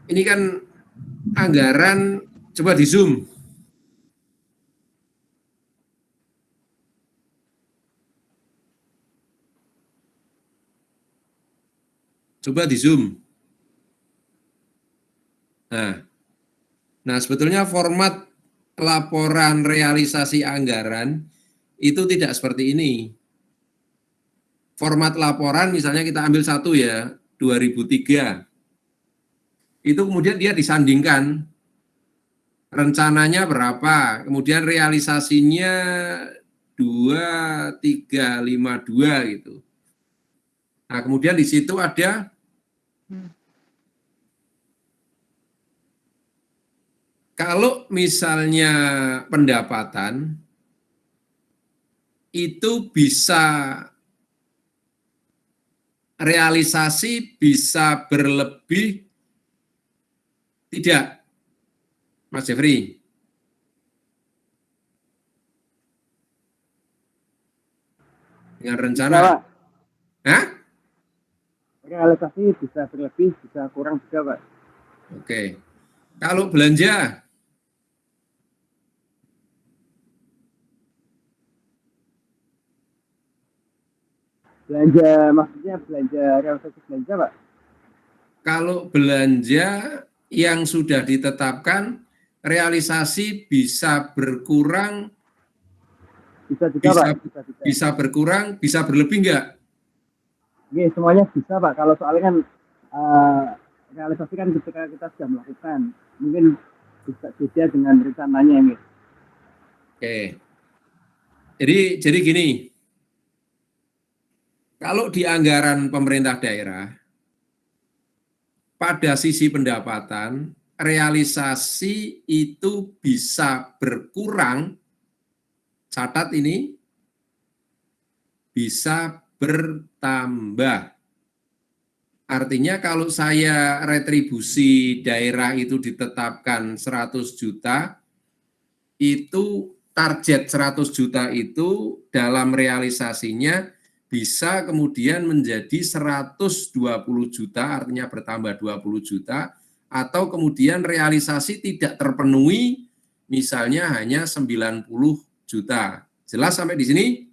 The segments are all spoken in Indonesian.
ini kan anggaran, coba di zoom. Coba di zoom. Nah, sebetulnya format laporan realisasi anggaran itu tidak seperti ini. Format laporan misalnya kita ambil satu ya, 2003. Itu kemudian dia disandingkan rencananya berapa, kemudian realisasinya 2352 gitu. Nah, kemudian di situ ada kalau misalnya pendapatan itu bisa realisasi bisa berlebih tidak, Mas Jeffrey? Dengan rencana? Bisa, Pak. Hah? Realisasi bisa berlebih, bisa kurang juga, Pak. Oke. Kalau belanja? Belanja, maksudnya belanja realisasi belanja, Pak? Kalau belanja yang sudah ditetapkan, realisasi bisa berkurang, Bisa juga, Pak. Bisa berkurang, bisa berlebih enggak? Oke, semuanya bisa, Pak. Kalau soalnya kan realisasi kan ketika kita sudah melakukan, mungkin bisa beda dengan rencananya ini. Oke. Jadi gini, kalau di anggaran pemerintah daerah, pada sisi pendapatan, realisasi itu bisa berkurang, catat ini, bisa bertambah. Artinya kalau saya retribusi daerah itu ditetapkan 100 juta, itu target 100 juta itu dalam realisasinya bisa kemudian menjadi 120 juta, artinya bertambah 20 juta, atau kemudian realisasi tidak terpenuhi, misalnya hanya 90 juta. Jelas sampai di sini?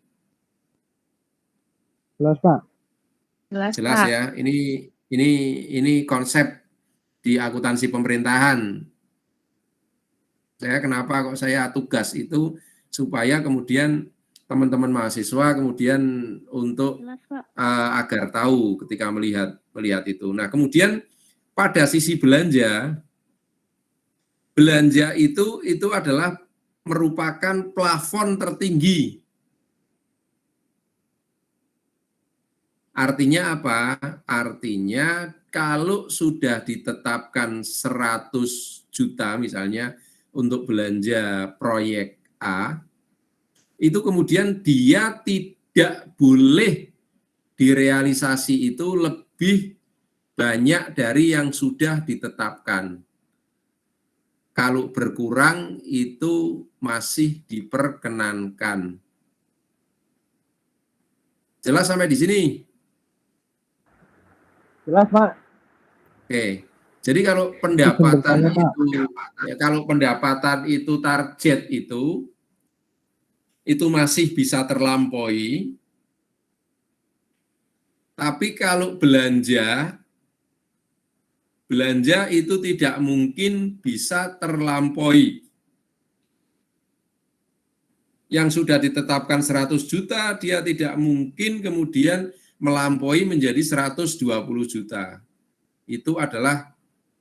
Jelas, Pak. Jelas ya, ini konsep di akuntansi pemerintahan. Kenapa kok saya tugas itu supaya kemudian teman-teman mahasiswa kemudian untuk agar tahu ketika melihat itu. Nah, kemudian pada sisi belanja itu adalah merupakan plafon tertinggi. Artinya apa? Artinya kalau sudah ditetapkan 100 juta misalnya untuk belanja proyek A, itu kemudian dia tidak boleh direalisasi itu lebih banyak dari yang sudah ditetapkan. Kalau berkurang itu masih diperkenankan. Jelas sampai di sini? Jelas, Pak. Oke. Jadi kalau pendapatan itu target itu masih bisa terlampaui. Tapi kalau belanja itu tidak mungkin bisa terlampaui. Yang sudah ditetapkan 100 juta, dia tidak mungkin kemudian melampaui menjadi 120 juta. Itu adalah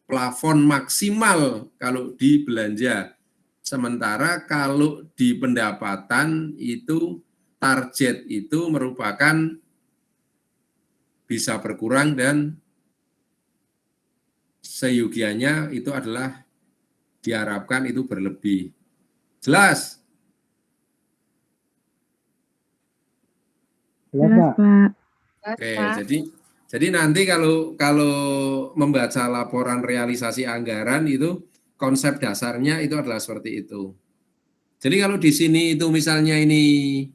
plafon maksimal kalau di belanja. Sementara kalau di pendapatan itu target itu merupakan bisa berkurang dan seyogianya itu adalah diharapkan itu berlebih. Jelas? Jelas, Pak. Oke, jadi nanti kalau membaca laporan realisasi anggaran itu konsep dasarnya itu adalah seperti itu. Jadi kalau di sini itu misalnya ini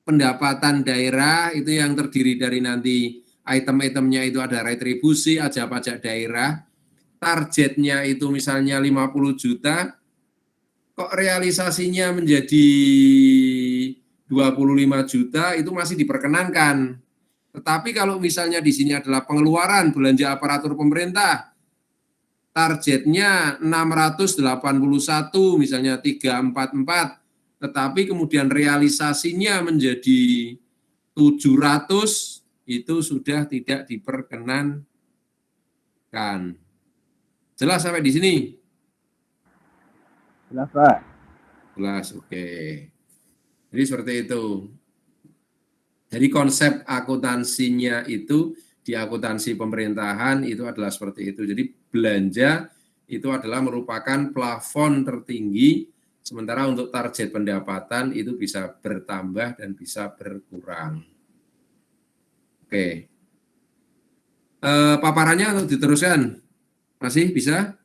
pendapatan daerah itu yang terdiri dari nanti item-itemnya itu ada retribusi, ada pajak daerah, targetnya itu misalnya 50 juta, kok realisasinya menjadi 25 juta itu masih diperkenankan. Tetapi kalau misalnya di sini adalah pengeluaran belanja aparatur pemerintah, targetnya 681 misalnya 344, tetapi kemudian realisasinya menjadi 700, itu sudah tidak diperkenankan. Jelas sampai di sini? Jelas, Pak. Jelas, oke. Jadi seperti itu. Jadi konsep akuntansinya itu di akuntansi pemerintahan itu adalah seperti itu. Jadi belanja itu adalah merupakan plafon tertinggi, sementara untuk target pendapatan itu bisa bertambah dan bisa berkurang. Oke. Paparannya untuk diteruskan? Masih bisa?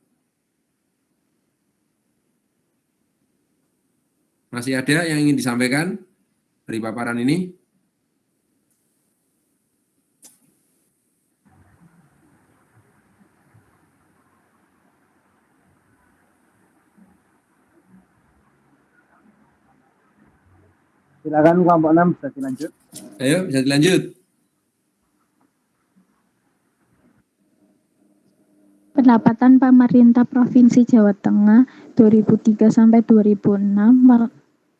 Masih ada yang ingin disampaikan dari paparan ini? Silakan kelompok 6 bisa dilanjut. Ayo, bisa dilanjut. Pendapatan pemerintah Provinsi Jawa Tengah 2003 sampai 2006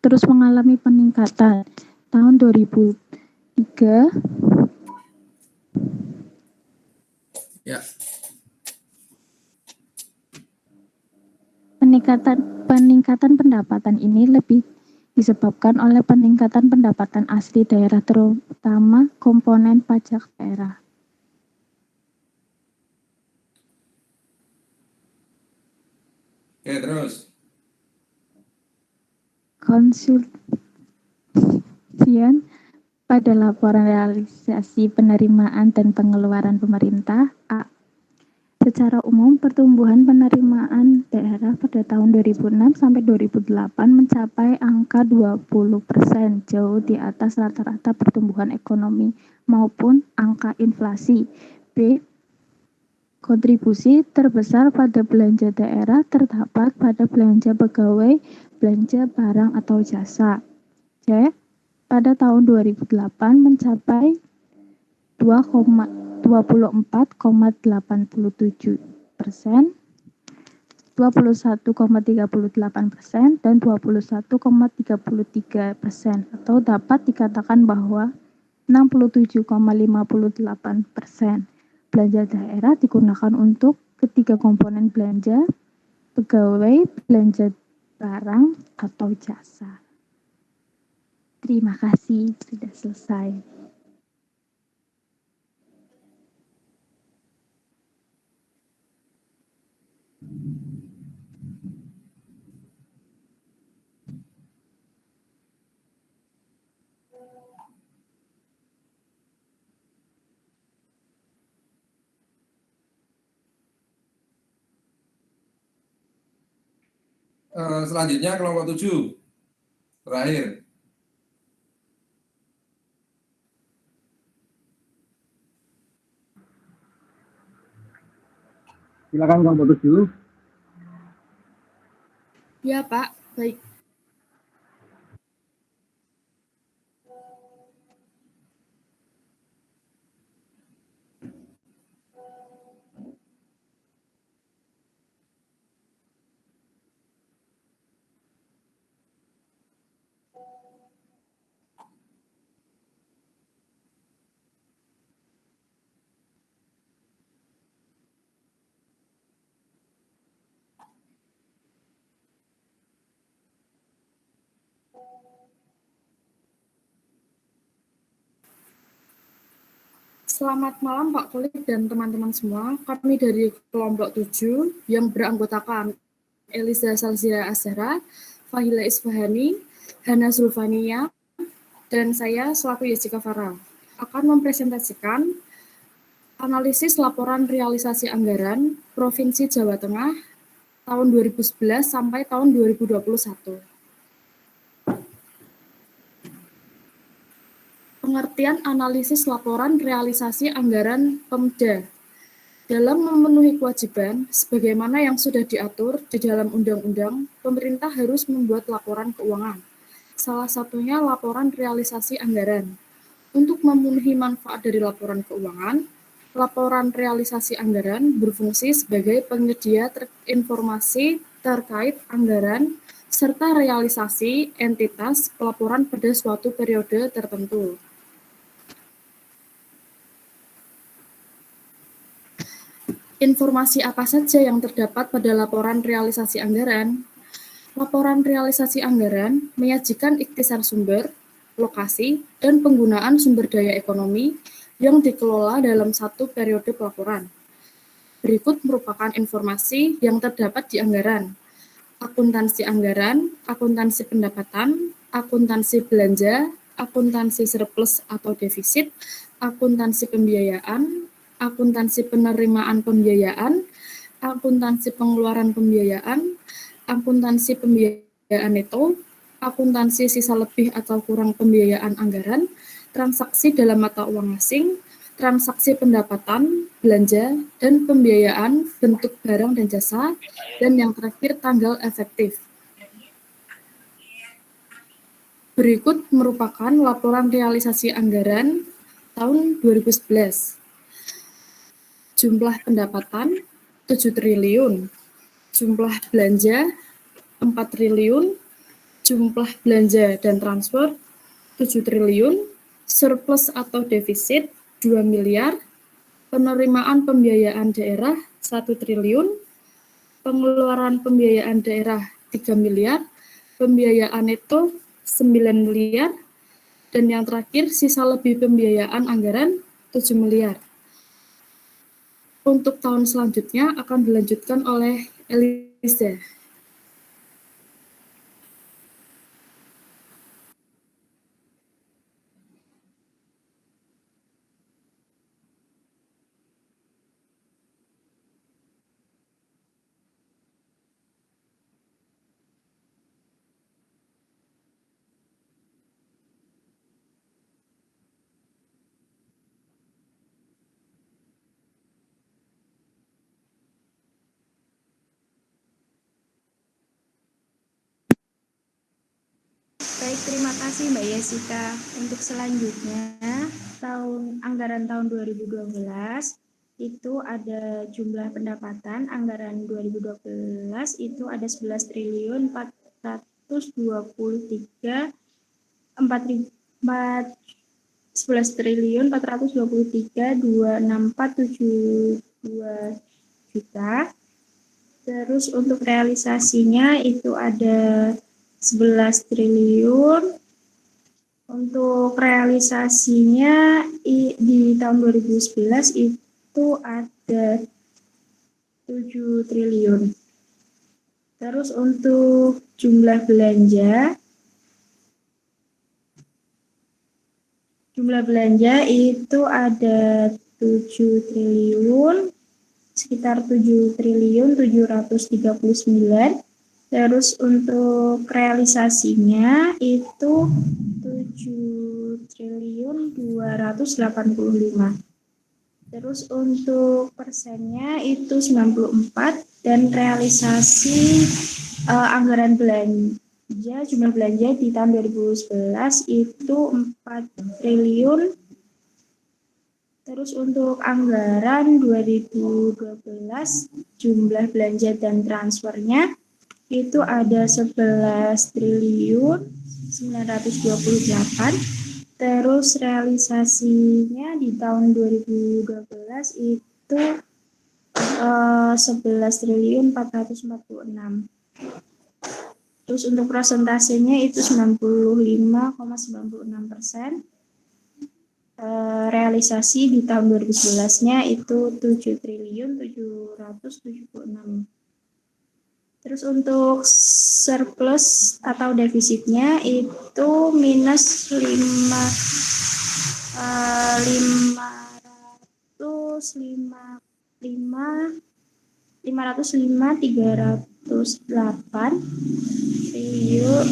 terus mengalami peningkatan. Tahun 2003 Ya. Peningkatan pendapatan ini lebih disebabkan oleh peningkatan pendapatan asli daerah, terutama komponen pajak daerah. Oke, terus. Konsultan pada laporan realisasi penerimaan dan pengeluaran pemerintah. A. Secara umum, pertumbuhan penerimaan daerah pada tahun 2006 sampai 2008 mencapai angka 20%, jauh di atas rata-rata pertumbuhan ekonomi maupun angka inflasi. B. Kontribusi terbesar pada belanja daerah terdapat pada belanja pegawai, belanja barang atau jasa. C. Pada tahun 2008 mencapai 24,87%, 21,38%, dan 21,33%, atau dapat dikatakan bahwa 67,58% belanja daerah digunakan untuk ketiga komponen belanja, pegawai, belanja barang, atau jasa. Terima kasih, sudah selesai. Selanjutnya kelompok 7. Terakhir. Silakan kelompok 7. Ya, Pak. Baik. Selamat malam Pak Kulit dan teman-teman semua. Kami dari kelompok 7 yang beranggotakan Elisa Salzira Azhara, Fahila Isfahani, Hana Zulfania, dan saya selaku Jessica Farah akan mempresentasikan analisis laporan realisasi anggaran Provinsi Jawa Tengah tahun 2011 sampai tahun 2021. Pengertian analisis laporan realisasi anggaran Pemda. Dalam memenuhi kewajiban, sebagaimana yang sudah diatur di dalam undang-undang, pemerintah harus membuat laporan keuangan. Salah satunya laporan realisasi anggaran. Untuk memenuhi manfaat dari laporan keuangan, laporan realisasi anggaran berfungsi sebagai penyedia informasi terkait anggaran serta realisasi entitas pelaporan pada suatu periode tertentu. Informasi apa saja yang terdapat pada laporan realisasi anggaran? Laporan realisasi anggaran menyajikan ikhtisar sumber, lokasi, dan penggunaan sumber daya ekonomi yang dikelola dalam satu periode pelaporan. Berikut merupakan informasi yang terdapat di anggaran: akuntansi anggaran, akuntansi pendapatan, akuntansi belanja, akuntansi surplus atau defisit, akuntansi pembiayaan, akuntansi penerimaan pembiayaan, akuntansi pengeluaran pembiayaan, akuntansi pembiayaan neto, akuntansi sisa lebih atau kurang pembiayaan anggaran, transaksi dalam mata uang asing, transaksi pendapatan, belanja, dan pembiayaan bentuk barang dan jasa, dan yang terakhir tanggal efektif. Berikut merupakan laporan realisasi anggaran tahun 2011. Jumlah pendapatan 7 triliun, jumlah belanja 4 triliun, jumlah belanja dan transfer 7 triliun, surplus atau defisit 2 miliar, penerimaan pembiayaan daerah 1 triliun, pengeluaran pembiayaan daerah 3 miliar, pembiayaan neto 9 miliar, dan yang terakhir sisa lebih pembiayaan anggaran 7 miliar. Untuk tahun selanjutnya akan dilanjutkan oleh Eliza. Baik, terima kasih Mbak Yesika. Untuk selanjutnya, anggaran tahun 2012 itu ada jumlah pendapatan anggaran 2012 itu ada 11 triliun 423 11 triliun 423 26472 juta. Terus untuk realisasinya itu ada 11 triliun. Untuk realisasinya di tahun 2011 itu ada 7 triliun. Terus untuk jumlah belanja itu ada 7 triliun, sekitar 7 triliun 739. Terus untuk realisasinya itu 7 triliun 285. Terus untuk persennya itu 94 dan realisasi anggaran belanja, jumlah belanja di tahun 2011 itu 4 triliun. Terus untuk anggaran 2012 jumlah belanja dan transfernya itu ada 11 triliun 928. Terus realisasinya di tahun 2012 itu 11 triliun 446. Terus untuk persentasenya itu 95,96%. Realisasi di tahun 2011-nya itu 7 triliun 776. Terus untuk surplus atau defisitnya itu minus 505.308 triliun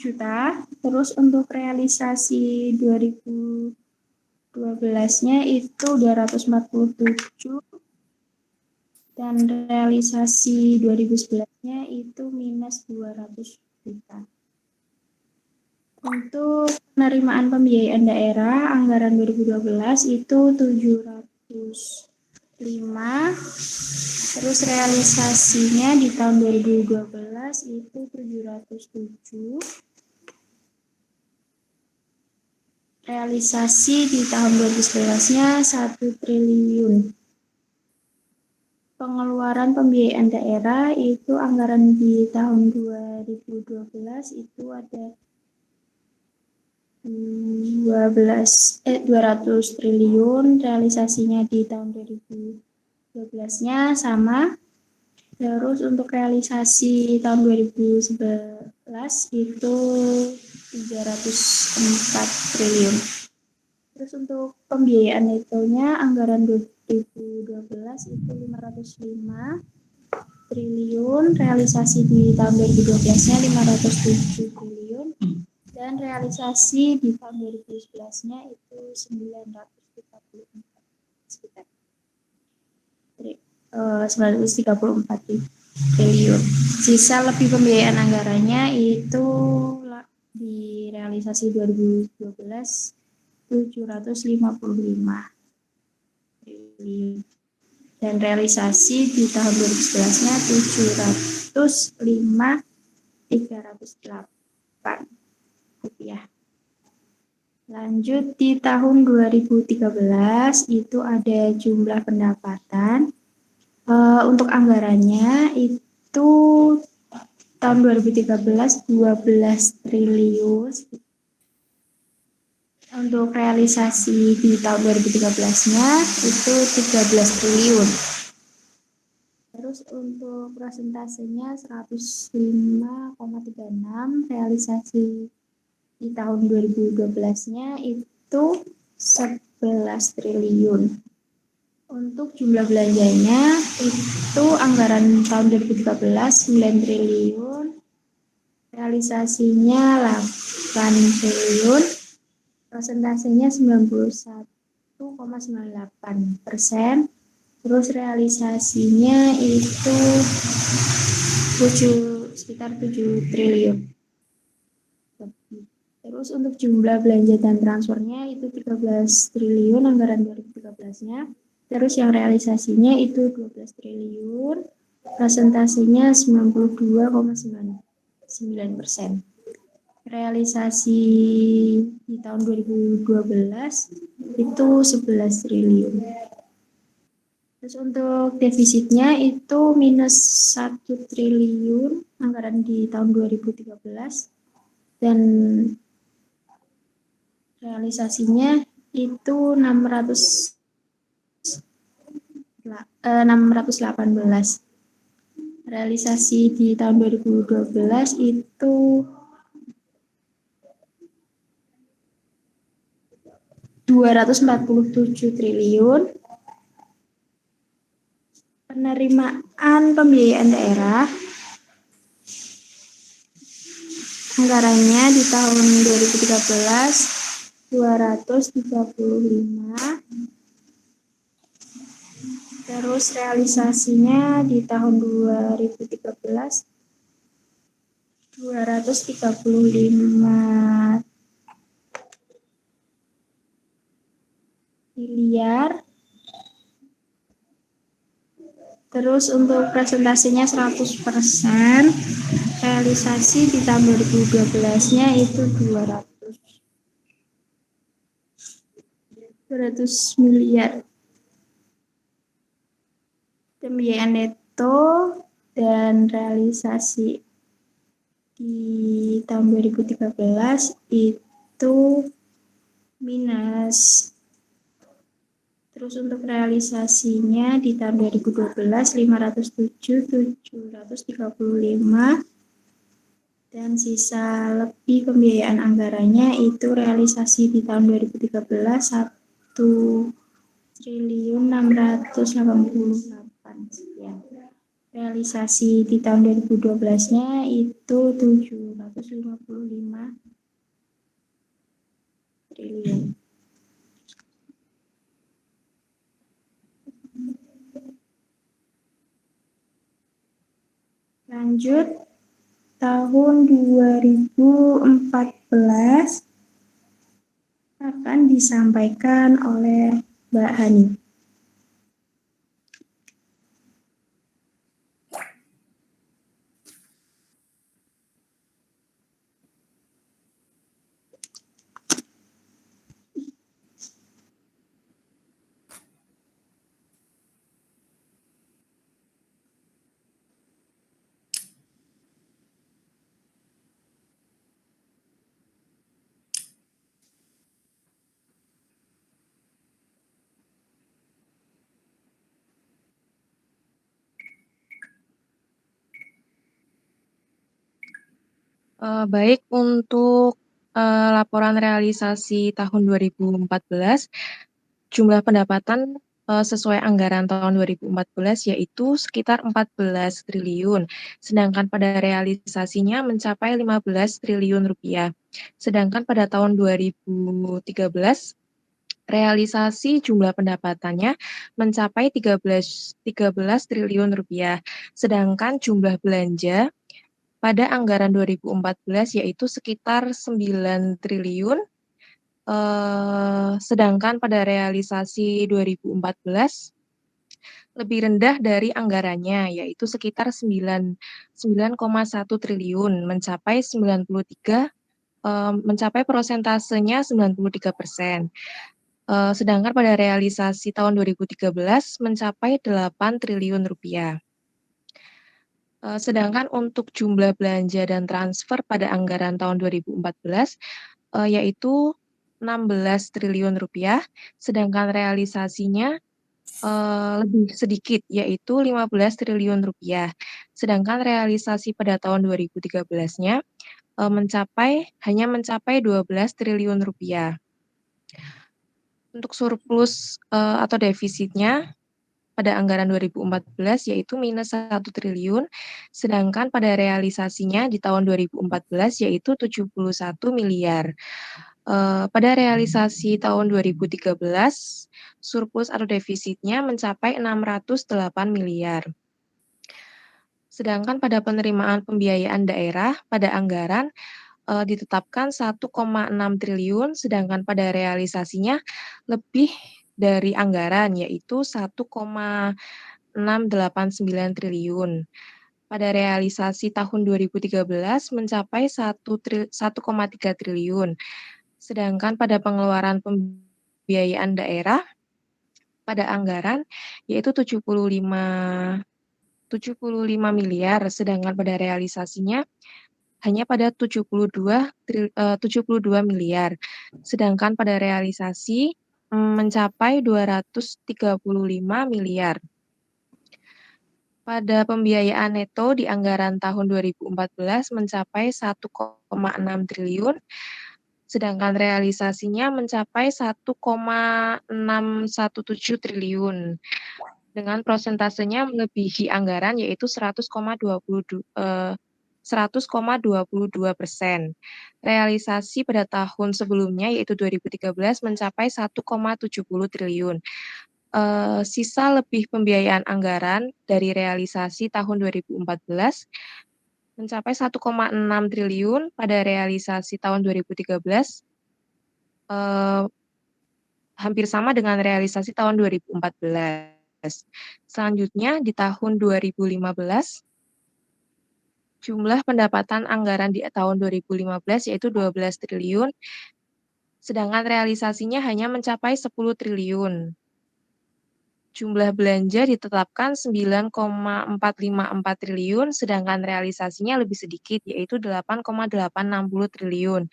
juta. Terus untuk realisasi 2012-nya itu 247, dan realisasi 2011-nya itu minus 200 juta. Untuk penerimaan pembiayaan daerah anggaran 2012 itu 705, terus realisasinya di tahun 2012 itu 707, realisasi di tahun 2011-nya 1 triliun. Pengeluaran pembiayaan daerah itu anggaran di tahun 2012 itu ada 200 triliun, realisasinya di tahun 2012-nya sama. Terus untuk realisasi tahun 2011 itu 304 triliun. Terus untuk pembiayaan netonya anggaran 2012 itu 505 triliun, realisasi di tahun 2012-nya 507 triliun. Dan realisasi di tahun 2011-nya itu 934 triliun. Sisa lebih pembiayaan anggarannya itu di realisasi 2012 755 triliun. Dan realisasi di tahun 2011-nya 705.308 rupiah. Lanjut di tahun 2013 itu ada jumlah pendapatan. Untuk anggarannya itu tahun 2013 12 triliun. Untuk realisasi di tahun 2013-nya itu 13 triliun. Terus untuk persentasenya 105,36, realisasi di tahun 2012-nya itu 11 triliun. Untuk jumlah belanjanya itu anggaran tahun 2013 9 triliun, realisasinya 8 triliun, persentasenya 91,98%, terus realisasinya itu sekitar 7 triliun. Terus untuk jumlah belanja dan transfernya itu 13 triliun anggaran 2013-nya. Terus yang realisasinya itu 12 triliun, persentasenya 92,99%. Realisasi di tahun 2012 itu 11 triliun. Terus untuk defisitnya itu minus 1 triliun anggaran di tahun 2013 dan realisasinya itu 618. Realisasi di tahun 2012 itu 247 triliun. Penerimaan pembiayaan daerah anggarannya di tahun 2013 235, terus realisasinya di tahun 2013 235 miliar. Terus untuk presentasinya 100%, realisasi di tahun 2012-nya itu 200 miliar. Pembiayaan neto dan realisasi di tahun 2013 itu minus. Terus untuk realisasinya di tahun 2012 507.735 dan sisa lebih pembiayaan anggarannya itu realisasi di tahun 2013 1.688 sekian. Realisasi di tahun 2012-nya itu 755 triliun. Lanjut, tahun 2014 akan disampaikan oleh Mbak Hani. Baik, untuk laporan realisasi tahun 2014, jumlah pendapatan sesuai anggaran tahun 2014 yaitu sekitar 14 triliun, sedangkan pada realisasinya mencapai 15 triliun rupiah. Sedangkan pada tahun 2013, realisasi jumlah pendapatannya mencapai 13 triliun rupiah, sedangkan jumlah belanja pada anggaran 2014 yaitu sekitar 9 triliun, sedangkan pada realisasi 2014 lebih rendah dari anggarannya, yaitu sekitar 9,1 triliun, mencapai prosentasenya 93%. Sedangkan pada realisasi tahun 2013 mencapai 8 triliun rupiah. Sedangkan untuk jumlah belanja dan transfer pada anggaran tahun 2014 yaitu 16 triliun rupiah, sedangkan realisasinya lebih sedikit yaitu 15 triliun rupiah. Sedangkan realisasi pada tahun 2013-nya hanya mencapai 12 triliun rupiah. Untuk surplus atau defisitnya pada anggaran 2014 yaitu minus 1 triliun, sedangkan pada realisasinya di tahun 2014 yaitu 71 miliar. Pada realisasi tahun 2013, surplus atau defisitnya mencapai 608 miliar. Sedangkan pada penerimaan pembiayaan daerah pada anggaran ditetapkan 1,6 triliun, sedangkan pada realisasinya lebih dari anggaran, yaitu 1,689 triliun. Pada realisasi tahun 2013 mencapai 1,3 triliun, sedangkan pada pengeluaran pembiayaan daerah pada anggaran yaitu 75 miliar, sedangkan pada realisasinya hanya pada 72 miliar, sedangkan pada realisasi mencapai 235 miliar. Pada pembiayaan neto di anggaran tahun 2014 mencapai 1,6 triliun, sedangkan realisasinya mencapai 1,617 triliun. Dengan prosentasenya melebihi anggaran yaitu 100,22%. Realisasi pada tahun sebelumnya yaitu 2013 mencapai 1,70 triliun. Sisa lebih pembiayaan anggaran dari realisasi tahun 2014 mencapai 1,6 triliun pada realisasi tahun 2013, hampir sama dengan realisasi tahun 2014. Selanjutnya di tahun 2015, jumlah pendapatan anggaran di tahun 2015 yaitu 12 triliun, sedangkan realisasinya hanya mencapai 10 triliun. Jumlah belanja ditetapkan 9,454 triliun, sedangkan realisasinya lebih sedikit, yaitu 8,860 triliun.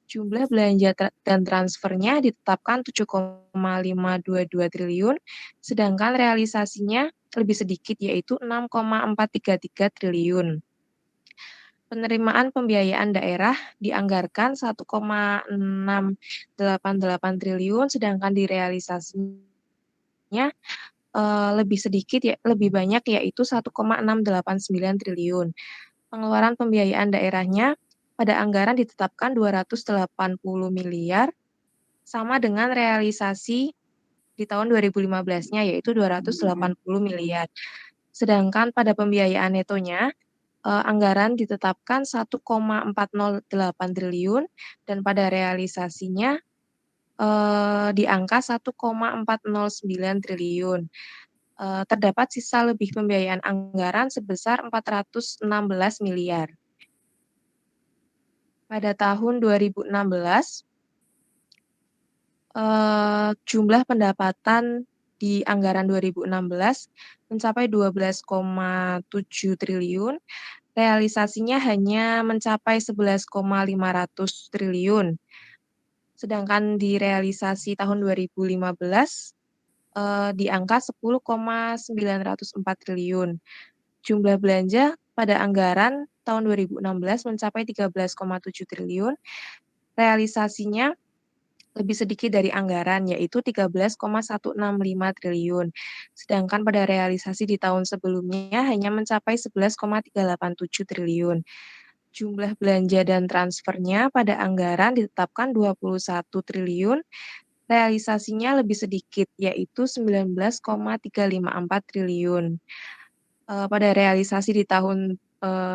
Jumlah belanja dan transfernya ditetapkan 7,522 triliun, sedangkan realisasinya lebih sedikit, yaitu 6,433 triliun. Penerimaan pembiayaan daerah dianggarkan 1,688 triliun, sedangkan di realisasinya lebih banyak yaitu 1,689 triliun. Pengeluaran pembiayaan daerahnya pada anggaran ditetapkan 280 miliar sama dengan realisasi di tahun 2015-nya yaitu 280 miliar. Sedangkan pada pembiayaan netonya anggaran ditetapkan 1,408 triliun dan pada realisasinya di angka 1,409 triliun. Terdapat sisa lebih pembiayaan anggaran sebesar 416 miliar. Pada tahun 2016, jumlah pendapatan di anggaran 2016 mencapai 12,7 triliun, realisasinya hanya mencapai 11,500 triliun. Sedangkan di realisasi tahun 2015 di angka 10,904 triliun. Jumlah belanja pada anggaran tahun 2016 mencapai 13,7 triliun, realisasinya lebih sedikit dari anggaran, yaitu 13,165 triliun. Sedangkan pada realisasi di tahun sebelumnya hanya mencapai 11,387 triliun. Jumlah belanja dan transfernya pada anggaran ditetapkan 21 triliun, realisasinya lebih sedikit, yaitu 19,354 triliun. Pada realisasi di tahun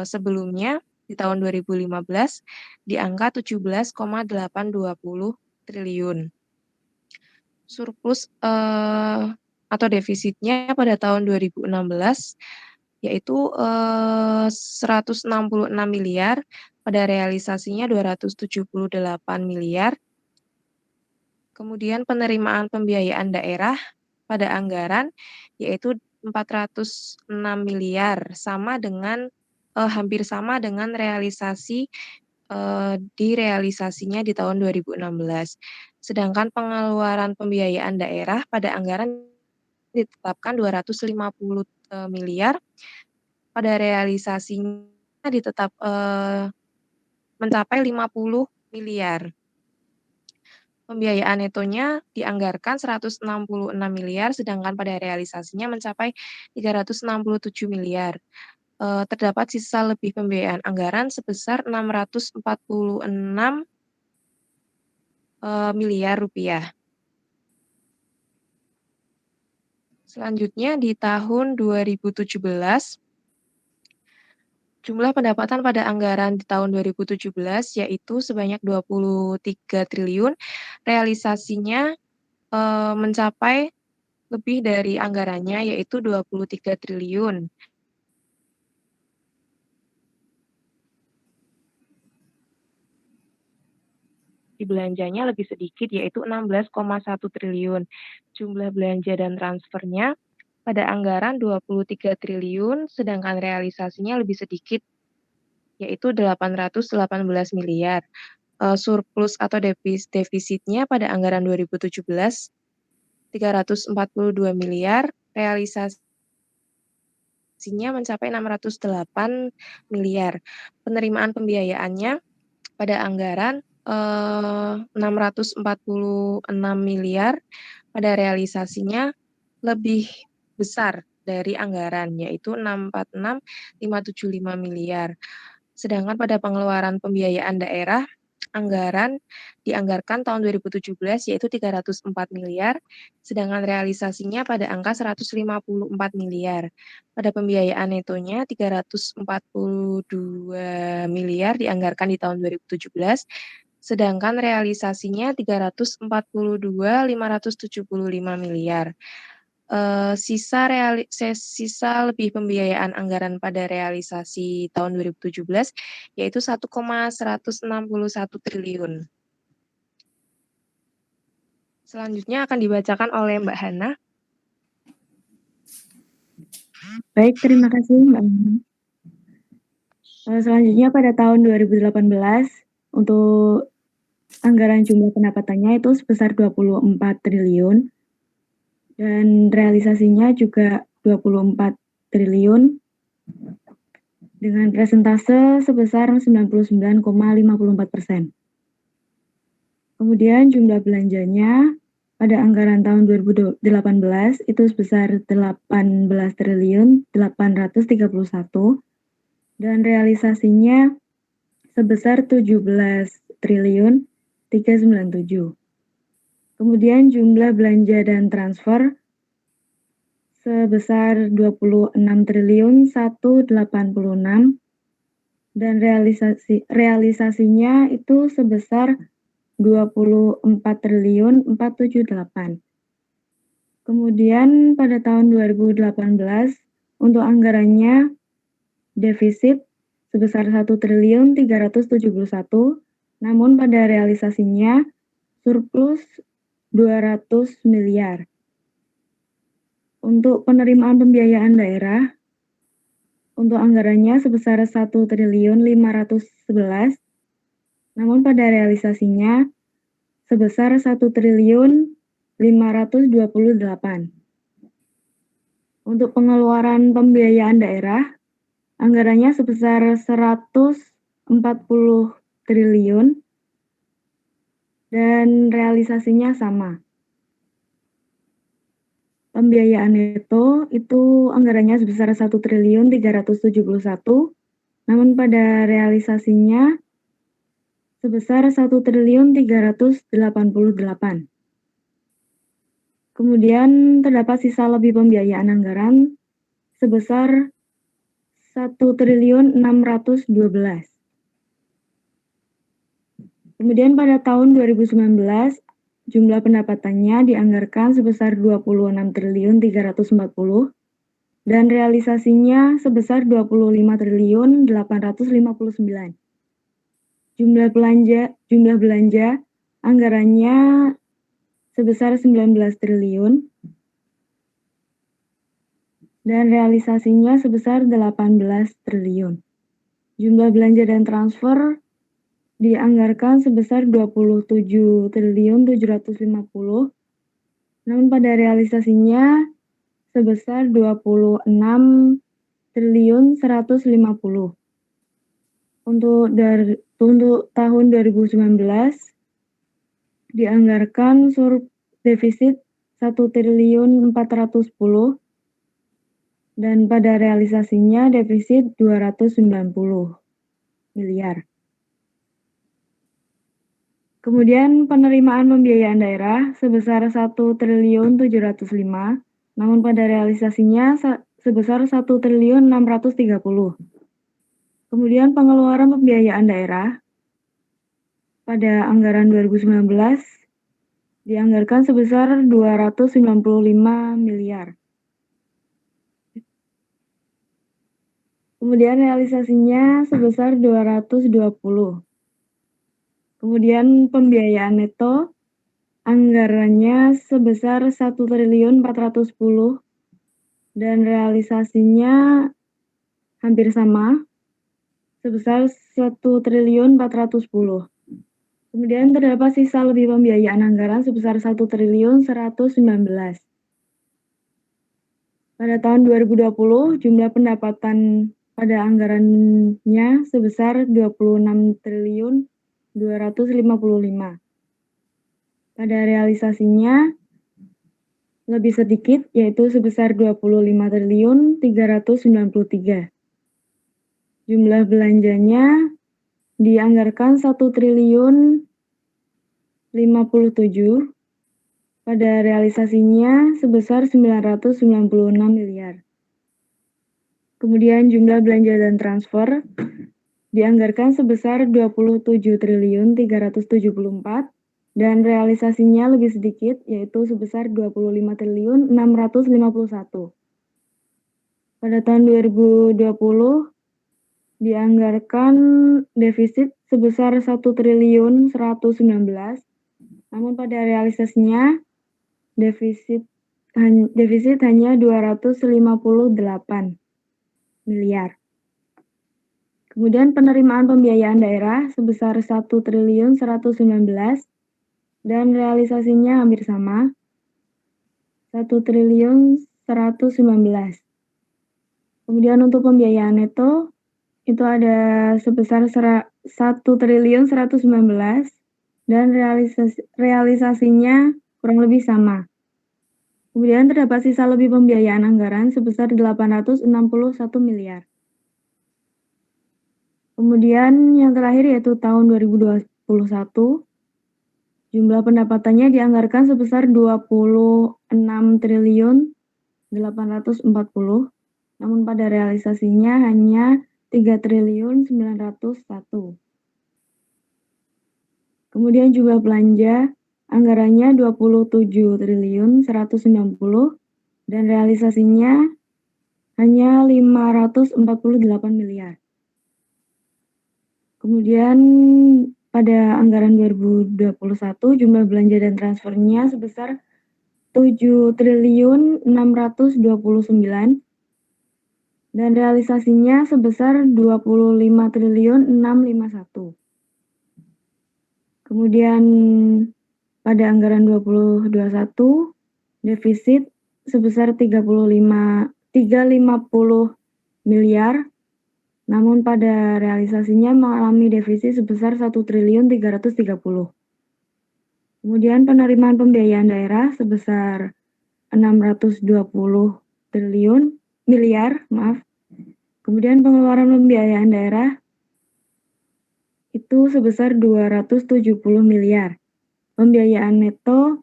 sebelumnya, di tahun 2015, di angka 17,820 triliun. Surplus atau defisitnya pada tahun 2016 yaitu 166 miliar, pada realisasinya 278 miliar. Kemudian penerimaan pembiayaan daerah pada anggaran yaitu 406 miliar, sama dengan hampir sama dengan realisasi di realisasinya di tahun 2016. Sedangkan pengeluaran pembiayaan daerah pada anggaran ditetapkan 250 miliar, pada realisasinya mencapai 50 miliar. Pembiayaan netonya dianggarkan 166 miliar, sedangkan pada realisasinya mencapai 367 miliar. Terdapat sisa lebih pembiayaan anggaran sebesar 646 miliar rupiah. Selanjutnya di tahun 2017, jumlah pendapatan pada anggaran di tahun 2017 yaitu sebanyak 23 triliun, realisasinya mencapai lebih dari anggarannya yaitu 23 triliun. Di belanjanya lebih sedikit yaitu 16,1 triliun. Jumlah belanja dan transfernya pada anggaran 23 triliun, sedangkan realisasinya lebih sedikit yaitu 818 miliar. Surplus atau defisitnya pada anggaran 2017 342 miliar, realisasinya mencapai 608 miliar. Penerimaan pembiayaannya pada anggaran 646 miliar, pada realisasinya lebih besar dari anggaran, yaitu 646,575 miliar. Sedangkan pada pengeluaran pembiayaan daerah, anggaran dianggarkan tahun 2017 yaitu 304 miliar, sedangkan realisasinya pada angka 154 miliar. Pada pembiayaan netonya 342 miliar dianggarkan di tahun 2017, sedangkan realisasinya 342,575 miliar. Sisa lebih pembiayaan anggaran pada realisasi tahun 2017 yaitu 1,161 triliun. Selanjutnya akan dibacakan oleh Mbak Hana. Baik, terima kasih Mbak Hana. Selanjutnya pada tahun 2018 untuk anggaran jumlah pendapatannya itu sebesar 24 triliun dan realisasinya juga 24 triliun dengan persentase sebesar 99,54%. Kemudian jumlah belanjanya pada anggaran tahun 2018 itu sebesar 18 triliun 831 dan realisasinya sebesar 17 triliun 397. Kemudian jumlah belanja dan transfer sebesar 26 triliun 186 dan realisasinya itu sebesar 24 triliun 478. Kemudian pada tahun 2018 untuk anggarannya defisit sebesar 1 triliun 371, namun pada realisasinya surplus 200 miliar. Untuk penerimaan pembiayaan daerah, untuk anggarannya sebesar 1 triliun 511, namun pada realisasinya sebesar 1 triliun 528. Untuk pengeluaran pembiayaan daerah, anggarannya sebesar 140 triliun dan realisasinya sama. Pembiayaan neto itu anggarannya sebesar 1 triliun 371, namun pada realisasinya sebesar 1 triliun 388. Kemudian terdapat sisa lebih pembiayaan anggaran sebesar 1 triliun 612. Kemudian pada tahun 2019 jumlah pendapatannya dianggarkan sebesar 26 triliun 340 dan realisasinya sebesar 25 triliun 859. Jumlah belanja anggarannya sebesar 19 triliun dan realisasinya sebesar 18 triliun. Jumlah belanja dan transfer dianggarkan sebesar 27 triliun 750, namun pada realisasinya sebesar 26 triliun 150. Untuk tahun 2019 dianggarkan defisit 1 triliun 410 dan pada realisasinya defisit 290 miliar. Kemudian penerimaan pembiayaan daerah sebesar 1 triliun 705, namun pada realisasinya sebesar 1 triliun 630. Kemudian pengeluaran pembiayaan daerah pada anggaran 2019 dianggarkan sebesar 295 miliar. Kemudian realisasinya sebesar 220. Kemudian pembiayaan neto anggarannya sebesar 1 triliun 410 dan realisasinya hampir sama sebesar 1 triliun 410. Kemudian terdapat sisa lebih pembiayaan anggaran sebesar 1 triliun 119. Pada tahun 2020 jumlah pendapatan pada anggarannya sebesar 26 triliun 255. Pada realisasinya lebih sedikit, yaitu sebesar 25 triliun 393. Jumlah belanjanya dianggarkan 1 triliun 57. Pada realisasinya sebesar 996 miliar. Kemudian jumlah belanja dan transfer dianggarkan sebesar 27 triliun 374 dan realisasinya lebih sedikit, yaitu sebesar 25 triliun 651. Pada tahun 2020 dianggarkan defisit sebesar 1 triliun 119, namun pada realisasinya defisit hanya 258 miliar. Kemudian penerimaan pembiayaan daerah sebesar 1 triliun 119 dan realisasinya hampir sama, 1 triliun 119. Kemudian untuk pembiayaan neto itu ada sebesar 1 triliun 119 dan realisasinya kurang lebih sama. Kemudian terdapat sisa lebih pembiayaan anggaran sebesar 861 miliar. Kemudian yang terakhir yaitu tahun 2021, jumlah pendapatannya dianggarkan sebesar 26 triliun 840, namun pada realisasinya hanya 3 triliun 901. Kemudian jumlah belanja anggarannya 27 triliun 190 dan realisasinya hanya 548 miliar. Kemudian pada anggaran 2021 jumlah belanja dan transfernya sebesar 7 triliun 629 dan realisasinya sebesar 25 triliun 651. Kemudian pada anggaran 2021 defisit sebesar 350 miliar, namun pada realisasinya mengalami defisit sebesar 1 triliun 330. Kemudian penerimaan pembiayaan daerah sebesar 620 miliar. Kemudian pengeluaran pembiayaan daerah itu sebesar 270 miliar. Pembiayaan neto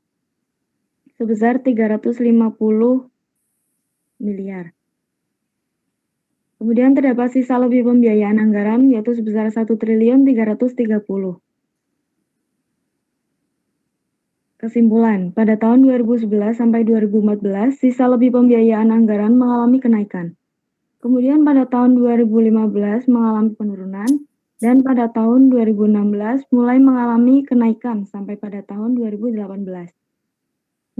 sebesar 350 miliar. Kemudian terdapat sisa lebih pembiayaan anggaran yaitu sebesar 1 triliun 330. Kesimpulan, pada tahun 2011 sampai 2014, sisa lebih pembiayaan anggaran mengalami kenaikan. Kemudian pada tahun 2015 mengalami penurunan, dan pada tahun 2016 mulai mengalami kenaikan sampai pada tahun 2018.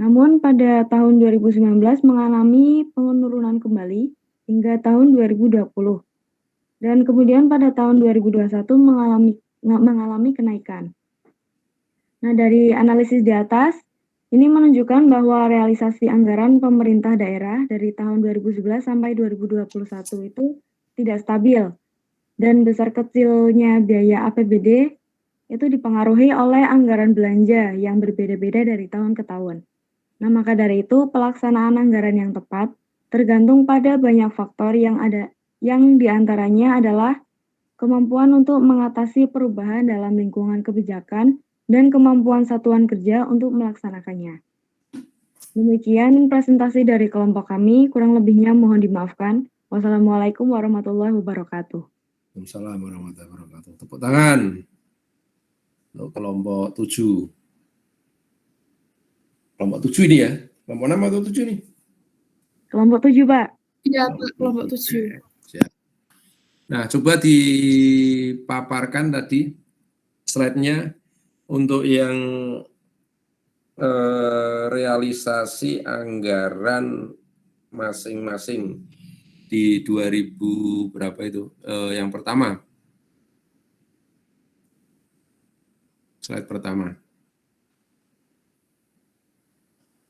Namun pada tahun 2019 mengalami penurunan kembali hingga tahun 2020. Dan kemudian pada tahun 2021 mengalami kenaikan. Nah, dari analisis di atas, ini menunjukkan bahwa realisasi anggaran pemerintah daerah dari tahun 2011 sampai 2021 itu tidak stabil. Dan besar kecilnya biaya APBD itu dipengaruhi oleh anggaran belanja yang berbeda-beda dari tahun ke tahun. Nah, maka dari itu pelaksanaan anggaran yang tepat tergantung pada banyak faktor yang diantaranya adalah kemampuan untuk mengatasi perubahan dalam lingkungan kebijakan dan kemampuan satuan kerja untuk melaksanakannya. Demikian presentasi dari kelompok kami, kurang lebihnya mohon dimaafkan. Wassalamualaikum warahmatullahi wabarakatuh. Waalaikumsalam warahmatullahi wabarakatuh. Tepuk tangan untuk kelompok 7. Kelompok 7 ini ya? Kelompok 6 atau 7 nih? Kelompok 7, Pak. Iya, Pak, kelompok 7. Siap. Nah, coba dipaparkan tadi slide-nya untuk yang realisasi anggaran masing-masing di 2000 berapa itu? Yang pertama. Slide pertama.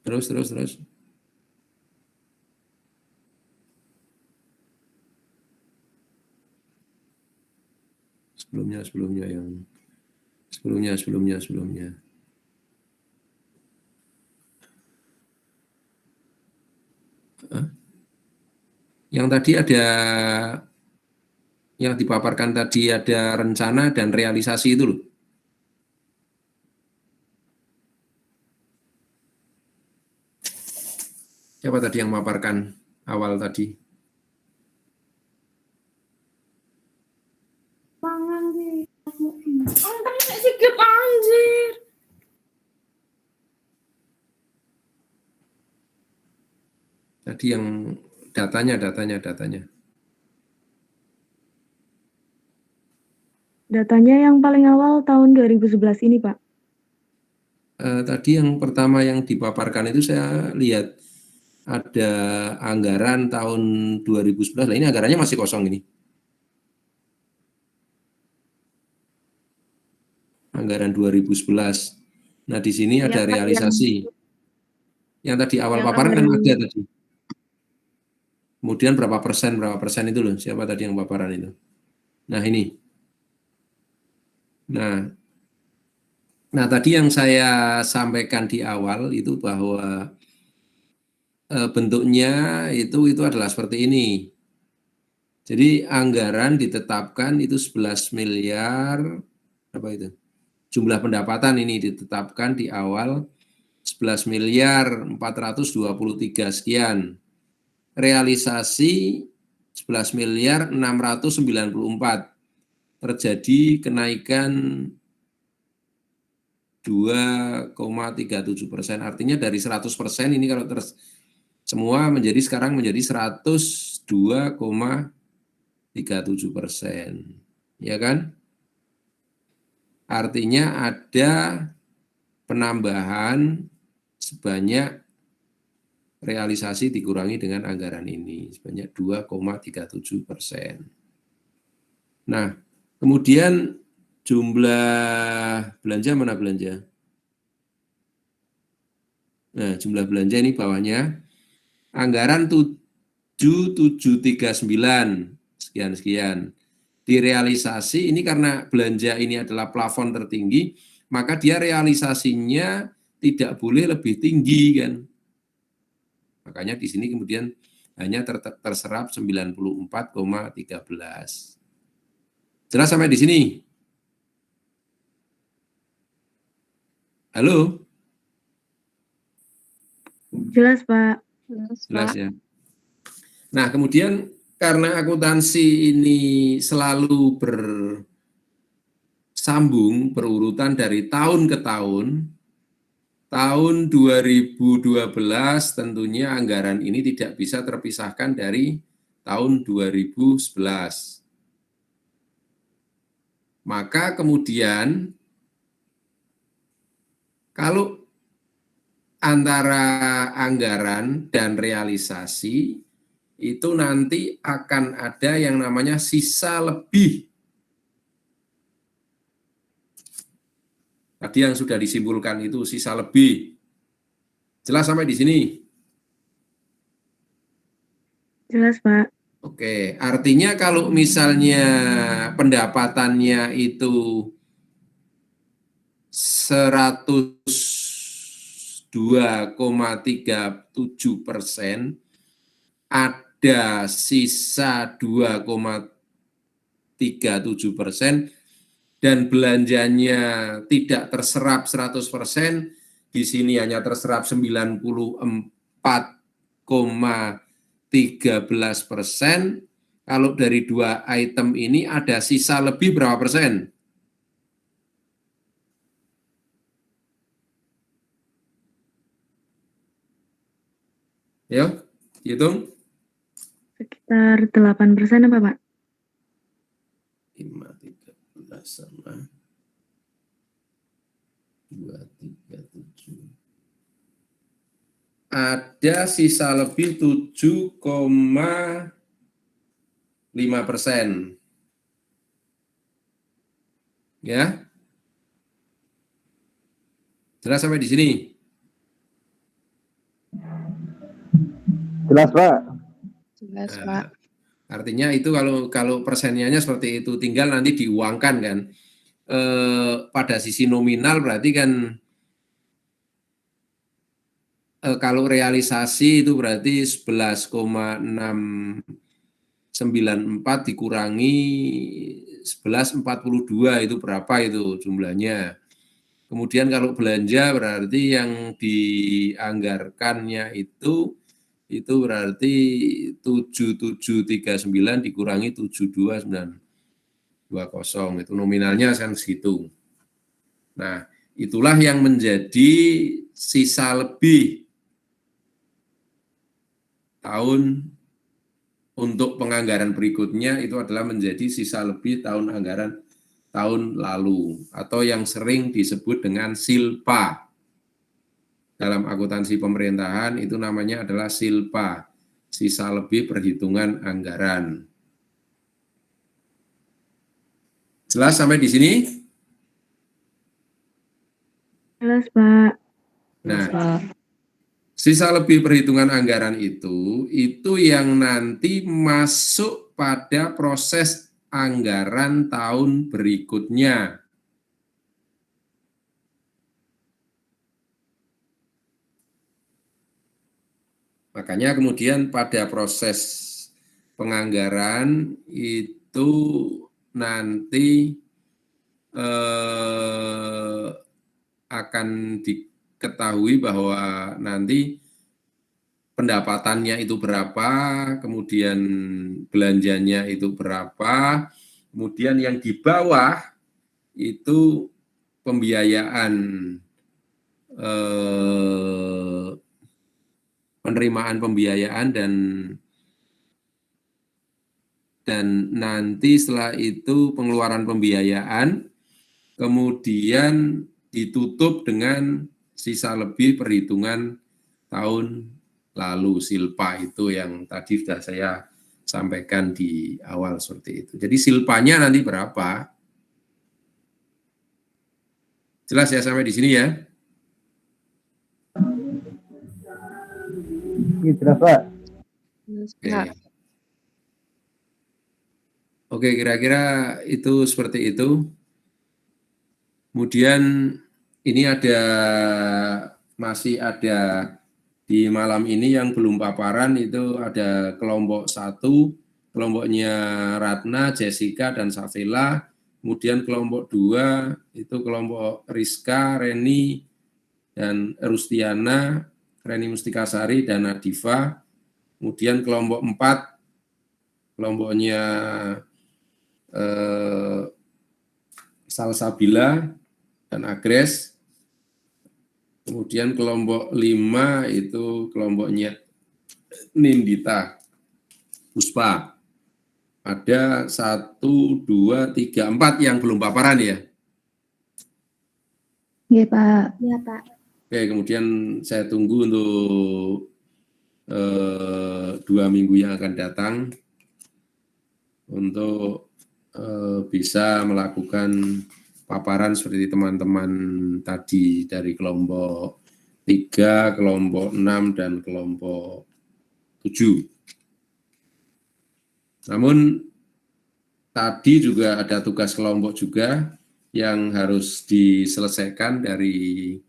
Terus. Sebelumnya. Yang tadi ada, yang dipaparkan tadi ada rencana dan realisasi itu loh. Siapa tadi yang memaparkan awal tadi? Pangan sih. Antar sikit anjir. Tadi yang datanya. Datanya yang paling awal tahun 2011 ini, Pak. Tadi yang pertama yang dipaparkan itu saya lihat ada anggaran tahun 2011. Nah, ini anggarannya masih kosong ini. Anggaran 2011. Nah, di sini ada realisasi. Yang tadi awal paparan kan ada tadi. Kemudian berapa persen itu loh. Siapa tadi yang paparan itu? Nah, ini. Nah, Nah, tadi yang saya sampaikan di awal itu bahwa bentuknya itu adalah seperti ini. Jadi anggaran ditetapkan itu 11 miliar, apa itu? Jumlah pendapatan ini ditetapkan di awal 11 miliar 423 sekian. Realisasi 11 miliar 694. Terjadi kenaikan 2,37%. Artinya dari 100% ini kalau semua menjadi sekarang menjadi 102,37%. Ya kan? Artinya ada penambahan sebanyak realisasi dikurangi dengan anggaran ini sebanyak 2,37%. Nah, kemudian jumlah belanja mana belanja? Nah, jumlah belanja ini bawahnya anggaran 7739 sekian-sekian. Direalisasi ini karena belanja ini adalah plafon tertinggi, maka dia realisasinya tidak boleh lebih tinggi kan. Makanya di sini kemudian hanya terserap 94,13. Jelas sampai di sini? Halo? Jelas, Pak. Jelas ya. Nah, kemudian karena akuntansi ini selalu bersambung, berurutan dari tahun ke tahun, tahun 2012 tentunya anggaran ini tidak bisa terpisahkan dari tahun 2011. Maka kemudian kalau antara anggaran dan realisasi itu nanti akan ada yang namanya sisa lebih. Tadi yang sudah disimpulkan itu sisa lebih. Jelas sampai di sini? Jelas, Pak. Oke, artinya kalau misalnya pendapatannya itu 102,37%, ada sisa 2,37%, dan belanjanya tidak terserap 100%, di sini hanya terserap 94,13%. Kalau dari dua item ini ada sisa lebih berapa persen? Yuk, hitung. Sekitar 8% apa, Pak? 5,13 sama 2,37. Ada sisa lebih 7,5%. Ya. Jelas sampai di sini? Jelas, Pak. Jelas, Pak. Artinya itu kalau persennya seperti itu, tinggal nanti diuangkan kan. Pada sisi nominal berarti kan kalau realisasi itu berarti 11,694 dikurangi 11,42 itu berapa itu jumlahnya. Kemudian kalau belanja berarti yang dianggarkannya itu berarti 7739 dikurangi 72,920, itu nominalnya kan segitu. Nah, itulah yang menjadi sisa lebih tahun untuk penganggaran berikutnya, itu adalah menjadi sisa lebih tahun anggaran tahun lalu, atau yang sering disebut dengan silpa. Dalam akuntansi pemerintahan itu namanya adalah silpa, sisa lebih perhitungan anggaran. Jelas sampai di sini? Jelas, Pak. Nah, sisa lebih perhitungan anggaran itu yang nanti masuk pada proses anggaran tahun berikutnya. Makanya kemudian pada proses penganggaran itu nanti akan diketahui bahwa nanti pendapatannya itu berapa, kemudian belanjanya itu berapa, kemudian yang di bawah itu pembiayaan penerimaan pembiayaan dan nanti setelah itu pengeluaran pembiayaan, kemudian ditutup dengan sisa lebih perhitungan tahun lalu, silpa itu yang tadi sudah saya sampaikan di awal seperti itu. Jadi silpanya nanti berapa? Jelas ya sampai di sini ya? Jelas Pak. Oke, kira-kira itu seperti itu. Kemudian ini masih ada di malam ini yang belum paparan, itu ada kelompok 1, kelompoknya Ratna, Jessica, dan Safela. Kemudian kelompok 2 itu kelompok Rizka, Reni, dan Rustiana, Reni Mustikasari, dan Nadifa. Kemudian kelompok 4 kelompoknya Salsabila dan Agres. Kemudian kelompok 5 itu kelompoknya Nindita Puspa. Ada 1, 2, 3, 4 yang belum paparan ya? Iya Pak. Iya Pak. Oke, kemudian saya tunggu untuk 2 minggu yang akan datang untuk bisa melakukan paparan seperti teman-teman tadi dari kelompok 3, kelompok 6, dan kelompok 7. Namun tadi juga ada tugas kelompok juga yang harus diselesaikan dari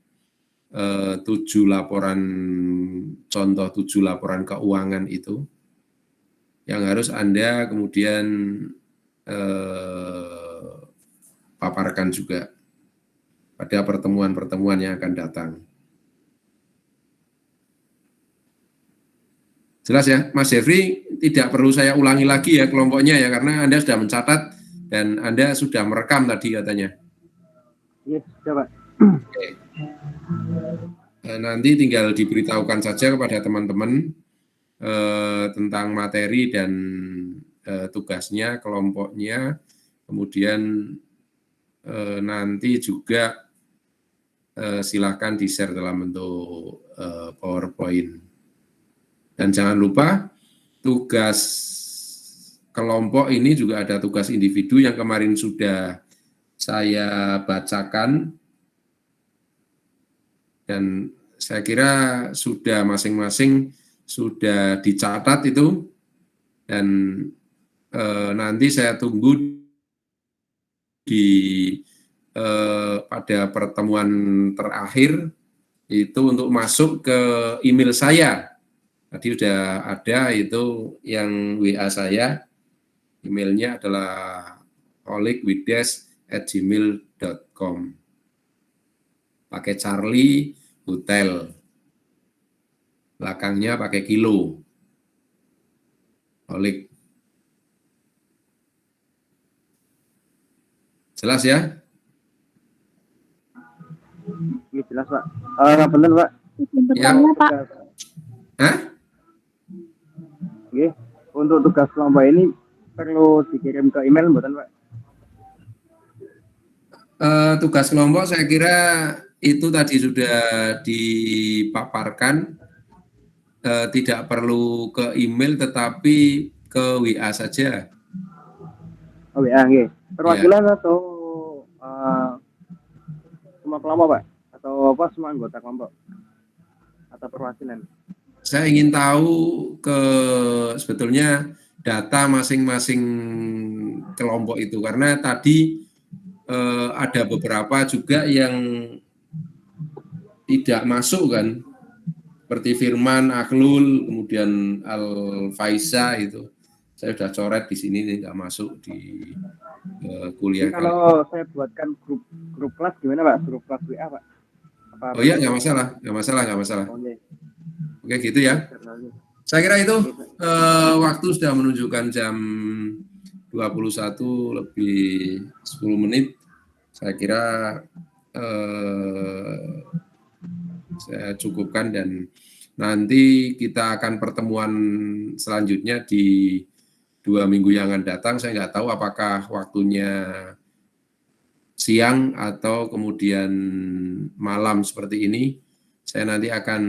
7 laporan, contoh 7 laporan keuangan itu, yang harus Anda kemudian paparkan juga pada pertemuan-pertemuan yang akan datang. Jelas ya, Mas Jeffrey, tidak perlu saya ulangi lagi ya kelompoknya ya, karena Anda sudah mencatat dan Anda sudah merekam tadi katanya. Iya, sudah Pak. Oke. Nanti tinggal diberitahukan saja kepada teman-teman tentang materi dan tugasnya, kelompoknya, kemudian nanti juga silakan di-share dalam bentuk PowerPoint. Dan jangan lupa tugas kelompok ini juga ada tugas individu yang kemarin sudah saya bacakan, dan saya kira sudah masing-masing sudah dicatat itu, dan nanti saya tunggu pada pertemuan terakhir itu untuk masuk ke email saya. Tadi sudah ada itu yang WA saya, emailnya adalah holicwithdes@gmail.com. Pakai Charlie Hotel, belakangnya pakai kilo, Holic. Jelas ya? Ini jelas Pak. Benar Pak. Ya. Pak. Hah? Oke. Untuk tugas kelompok ini perlu dikirim ke email bukan Pak? Tugas kelompok saya kira itu tadi sudah dipaparkan, tidak perlu ke email tetapi ke WA saja. Oh WA, oke. Perwakilan ya. Atau semua kelompok Pak? Atau apa semua anggota kelompok? Atau perwakilan? Saya ingin tahu sebetulnya data masing-masing kelompok itu, karena tadi ada beberapa juga yang tidak masuk kan, seperti Firman, Akhlul, kemudian Al-Faiza itu saya sudah coret di sini, nggak masuk di kuliah. Kalau saya buatkan grup kelas gimana Pak? Grup kelas WA Pak? Oh iya, nggak masalah. Oke, gitu ya. Saya kira itu waktu sudah menunjukkan jam 21 lebih 10 menit. Saya kira saya cukupkan, dan nanti kita akan pertemuan selanjutnya di 2 minggu yang akan datang. Saya nggak tahu apakah waktunya siang atau kemudian malam seperti ini. Saya nanti akan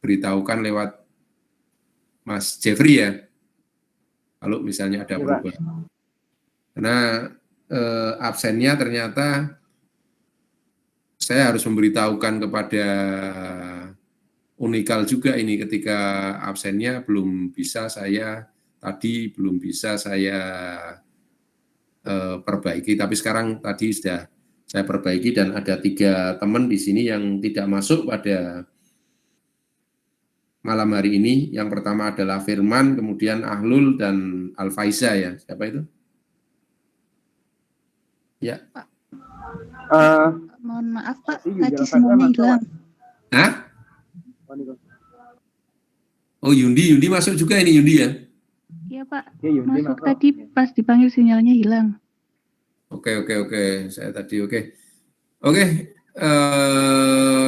beritahukan lewat Mas Jeffrey ya, kalau misalnya ada perubahan. Karena absennya ternyata saya harus memberitahukan kepada Unikal juga ini, ketika absennya belum bisa saya perbaiki, tapi sekarang tadi sudah saya perbaiki, dan ada 3 teman di sini yang tidak masuk pada malam hari ini. Yang pertama adalah Firman, kemudian Ahlul, dan Al-Faiza ya. Siapa itu? Ya. Mohon maaf Pak, tadi semuanya hilang. Hah? Oh, Yundi masuk juga ini, Yundi ya? Iya Pak, masuk tadi pas dipanggil sinyalnya hilang. Oke. Saya tadi oke.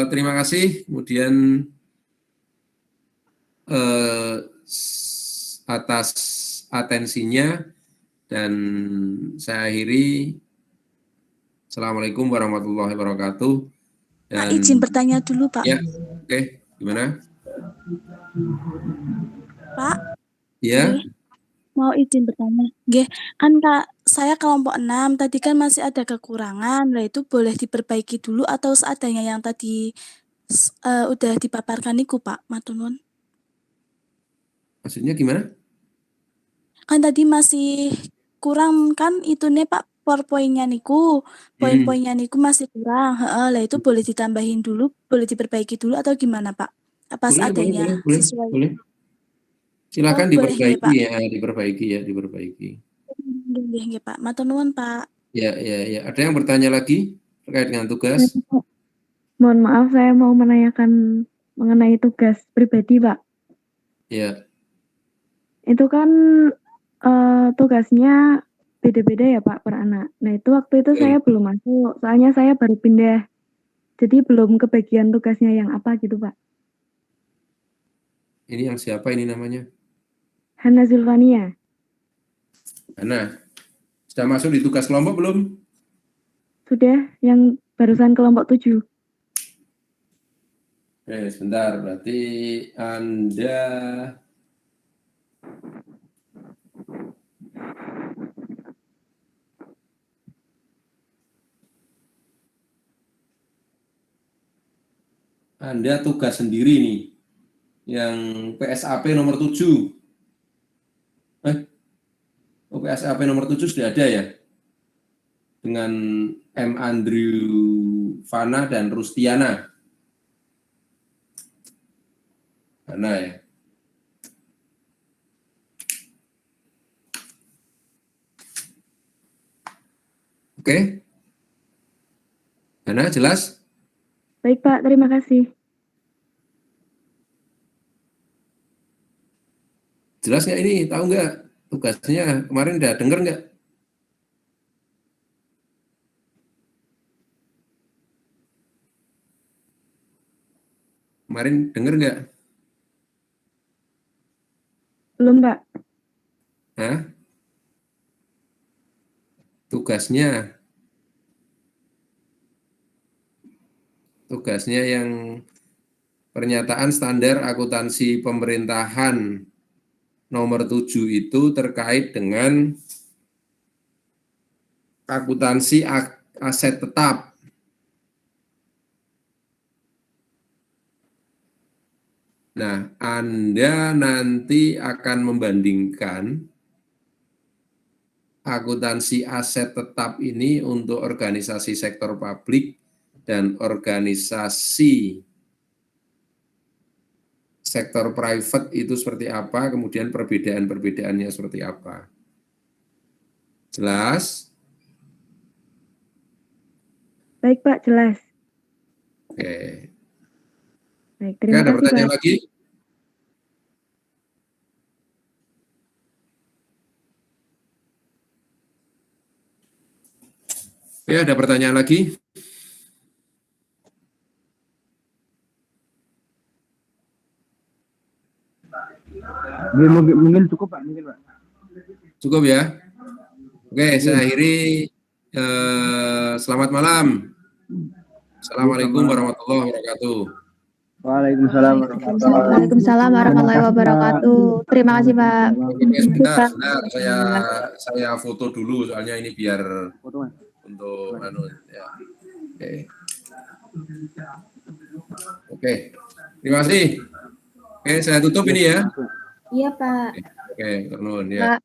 Terima kasih. Kemudian atas atensinya, dan saya akhiri. Assalamualaikum warahmatullahi wabarakatuh. Dan, Pak, izin bertanya dulu Pak. Ya, oke. Gimana? Pak? Ya. Mau izin bertanya. Nggih, kan Kak, saya kelompok 6, tadi kan masih ada kekurangan, nah itu boleh diperbaiki dulu atau seadanya yang tadi udah dipaparkan niku Pak, matur nuwun. Maksudnya gimana? Kan tadi masih kurang kan itu nih Pak, PowerPoint-nya niku. Poin-poinnya niku masih kurang, lah itu boleh ditambahin dulu, boleh diperbaiki dulu atau gimana Pak? Apa seadanya sesuai? Boleh. Silakan diperbaiki ya, diperbaiki. Nggih, Pak. Matur nuwun, Pak. Ya. Ada yang bertanya lagi terkait dengan tugas? Mohon maaf, saya mau menanyakan mengenai tugas pribadi, Pak. Ya. Itu kan tugasnya beda-beda ya, Pak, per anak. Nah, itu waktu itu saya belum masuk, soalnya saya baru pindah. Jadi belum kebagian tugasnya yang apa gitu, Pak. Ini yang siapa ini namanya? Hana Zulfania. Hana, sudah masuk di tugas kelompok belum? Sudah, yang barusan kelompok 7. Oke, sebentar. Berarti Anda tugas sendiri nih, yang PSAP nomor 7. PSAP nomor 7 sudah ada ya? Dengan M. Andrew Fana dan Rustiana. Mana ya? Oke. Hana, jelas? Baik, Pak. Terima kasih. Jelas nggak ini? Tahu nggak tugasnya? Kemarin udah dengar nggak? Kemarin dengar nggak? Belum, Pak. Hah? Tugasnya yang pernyataan standar akuntansi pemerintahan nomor 7 itu terkait dengan akuntansi aset tetap. Nah, Anda nanti akan membandingkan akuntansi aset tetap ini untuk organisasi sektor publik dan organisasi sektor private itu seperti apa, kemudian perbedaan-perbedaannya seperti apa. Jelas? Baik Pak, jelas. Oke. Baik, Oke, terima ada kasih pertanyaan Pak. lagi? Ya, ada pertanyaan lagi? Mungkin cukup Pak, mungkin Pak. Cukup ya? Oke, saya akhiri. Selamat malam. Assalamualaikum warahmatullahi wabarakatuh. Waalaikumsalam Waalaikumsalam warahmatullahi wabarakatuh. Terima kasih Pak. Oke, sebentar, saya foto dulu soalnya ini biar untuk ya. Oke, terima kasih. Oke, saya tutup ini ya. Iya Pak. Oke, turun ya. Pak.